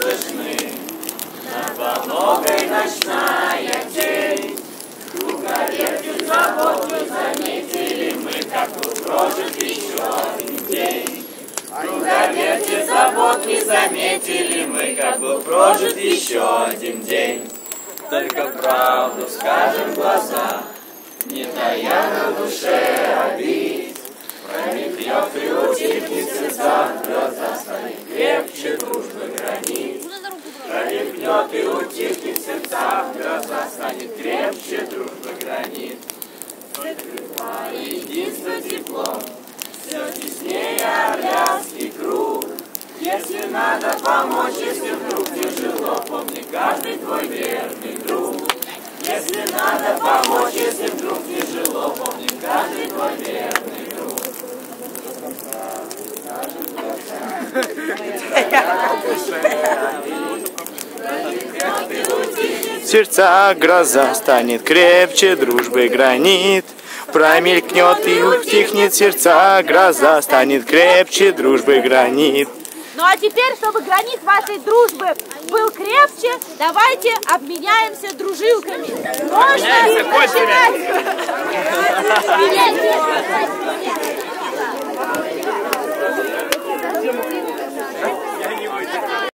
слышны. Над помогой ночная тень. Круговерть заботу заметили мы, как был прожит еще один день. Круговерть забот не заметили мы, как был прожит еще один день. Только правду скажем в глаза, не тая на душе обид. Промелькнет и утихнет сердца, глаза станет крепче дружбы гранит. Промелькнет и утихнет сердца, глаза станет крепче дружбы гранит. Закрывая единство теплом, все теснее орляцкий круг. Если надо помочь, если вдруг тяжело, помни каждый твой верный друг. Если надо помочь, если вдруг тяжело, помни каждый твой верный друг. Сердца гроза станет крепче дружбы гранит. Промелькнет и утихнет сердца, гроза станет крепче дружбы гранит. Ну а теперь, чтобы гранит вашей дружбы был крепче, давайте обменяемся дружилками. Можно начинать?